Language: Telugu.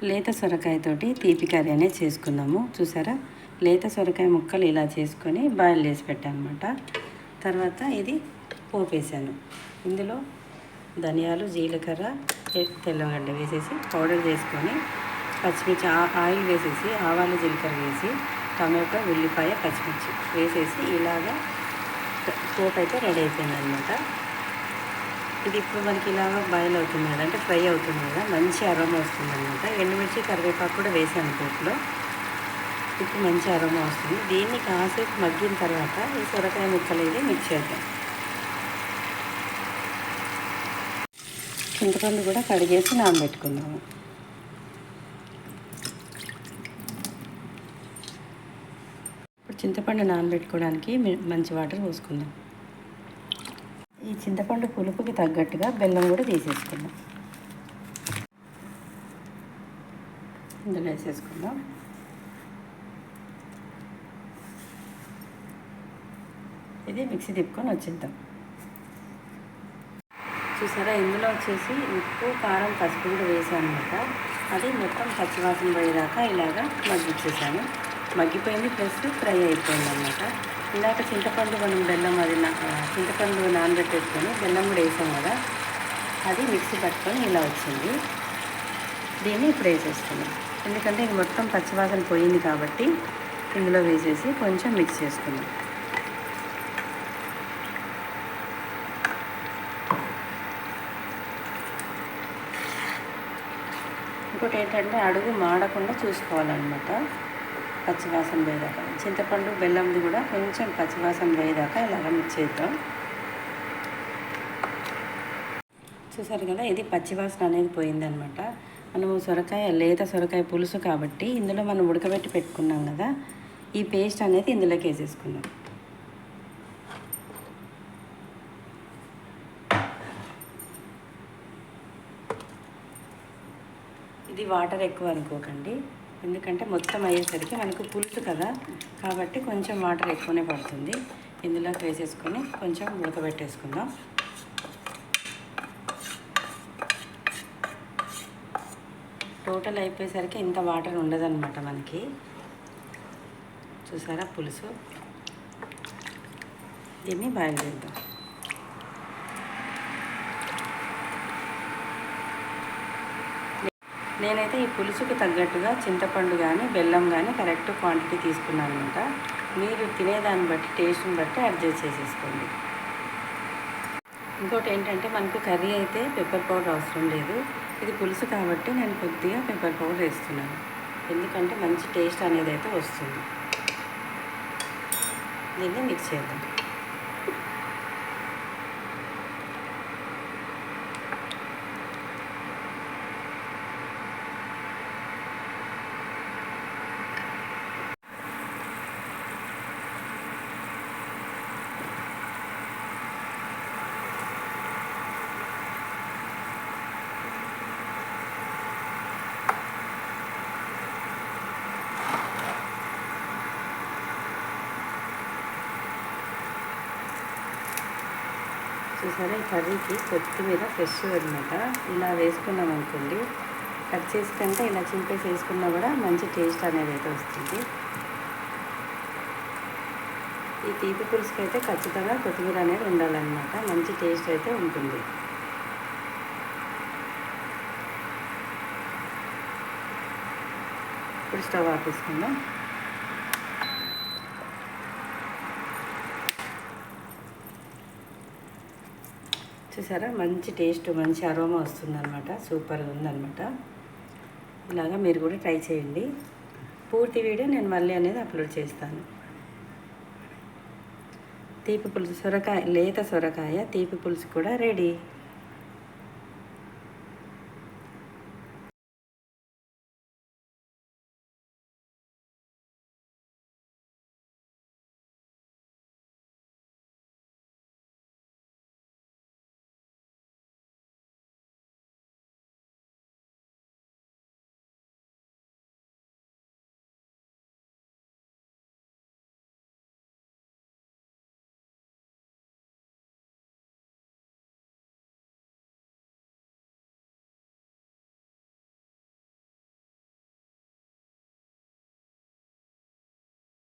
లేత సొరకాయతోటి తీపి కర్రీ అనేది చేసుకుందాము. చూసారా, లేత సొరకాయ ముక్కలు ఇలా చేసుకొని బాయిల్ చేసి పెట్టాను అనమాట. తర్వాత ఇది పోపేసాను. ఇందులో ధనియాలు, జీలకర్ర, తెల్లగడ్డ వేసేసి పౌడర్ చేసుకొని పచ్చిమిర్చి ఆయిల్ వేసేసి ఆవాలు, జీలకర్ర వేసి టమాటో, ఉల్లిపాయ, పచ్చిమిర్చి వేసేసి ఇలాగా పోపు అయితే రెడీ అయిపోయింది అనమాట. ఇది ఇప్పుడు మనకి ఇలాగ బాయిల్ అవుతుంది కదా, అంటే ఫ్రై అవుతుంది కదా, మంచి అరోమా వస్తుంది అనమాట. ఎండుమిర్చి, కరివేపాకు కూడా వేసాను పోపులో. ఇప్పుడు మంచి అరోమా వస్తుంది. దీన్ని కాసేపు మగ్గిన తర్వాత ఈ సొరకాయ ముక్కలు ఇది మిక్స్ చేద్దాం. చింతపండు కూడా కడిగేసి నానబెట్టుకుందాము. ఇప్పుడు చింతపండు నానబెట్టుకోవడానికి మంచి వాటర్ పోసుకుందాం. ఈ చింతపండు పులుపుకి తగ్గట్టుగా బెల్లం కూడా తీసేసుకుందాం. ఇందులో వేసేసుకుందాం. ఇది మిక్సీ తిప్పుకొని వచ్చేద్దాం. చూసారా, ఇందులో వచ్చేసి ఉప్పు, కారం, పసుపు కూడా వేసాను అనమాట. అది మొత్తం పచ్చివాసన పోయేదాకా ఇలాగా మగ్గిచ్చేసాను. మగ్గిపోయింది, ప్లస్ ఫ్రై అయిపోయింది అనమాట. ఇందాక చింతపండు మనం చింతపండు నానబెట్టేసుకొని బెల్లం కూడా వేసాం కదా, అది మిక్సీ పట్టుకొని ఇలా వచ్చింది. దీన్ని ఇప్పుడు వేసేసుకున్నాం. ఎందుకంటే ఇది మొత్తం పచ్చివాసన పోయింది కాబట్టి ఇందులో వేసేసి కొంచెం మిక్స్ చేసుకున్నాం. ఇంకోటి ఏంటంటే అడుగు మాడకుండా చూసుకోవాలన్నమాట. పచ్చివాసన పోయేదాకా చింతపండు, బెల్లంది కూడా కొంచెం పచ్చివాసన పోయేదాకా ఇలాగ మిక్స్ చేద్దాం. చూసారు కదా, ఇది పచ్చివాసన అనేది పోయిందనమాట. మనము లేత సొరకాయ పులుసు కాబట్టి ఇందులో మనం ఉడకబెట్టి పెట్టుకున్నాం కదా, ఈ పేస్ట్ అనేది ఇందులోకి వేసేసుకున్నాం. ఇది వాటర్ ఎక్కువ అనుకోకండి, ఎందుకంటే మొత్తం అయ్యేసరికి మనకు పులుసు కదా కాబట్టి కొంచెం వాటర్ ఎక్కువనే పడుతుంది. ఇందులోకి వేసేసుకొని కొంచెం ఉడకబెట్టేసుకుందాం. టోటల్ అయిపోయేసరికి ఇంత వాటర్ ఉండదన్నమాట మనకి. చూసారా పులుసు, దీన్ని బాయిల్ చేద్దాం. నేనైతే ఈ పులుసుకు తగ్గట్టుగా చింతపండు కానీ బెల్లం కానీ కరెక్ట్ క్వాంటిటీ తీసుకున్నాను అనమాట. మీరు తినేదాన్ని బట్టి, టేస్ట్ని బట్టి అడ్జస్ట్ చేసేసుకోండి. ఇంకోటి ఏంటంటే మనకు కర్రీ అయితే పెప్పర్ పౌడర్ అవసరం లేదు. ఇది పులుసు కాబట్టి నేను కొద్దిగా పెప్పర్ పౌడర్ వేస్తున్నాను, ఎందుకంటే మంచి టేస్ట్ అనేది అయితే వస్తుంది. దీన్ని మిక్స్ చేద్దాం. చూసారా, ఈ కర్రీకి కొత్తిమీర ఫ్రెష్ అనమాట. ఇలా వేసుకున్నాం అనుకోండి, కట్ చేసి కంటే ఇలా చింపేసి వేసుకున్నా కూడా మంచి టేస్ట్ అనేది అయితే వస్తుంది. ఈ తీపి పులుసుకి అయితే ఖచ్చితంగా కొత్తిమీర అనేది ఉండాలన్నమాట, మంచి టేస్ట్ అయితే ఉంటుంది. ఇప్పుడు స్టవ్ ఆపేసుకుందాం. చూసారా, మంచి టేస్ట్, మంచి అరోమా వస్తుందన్నమాట. సూపర్గా ఉందన్నమాట. ఇలాగా మీరు కూడా ట్రై చేయండి. పూర్తి వీడియో నేను మళ్ళీ అనేది అప్లోడ్ చేస్తాను. తీపి పులుసు లేత సొరకాయ తీపి పులుసు కూడా రెడీ.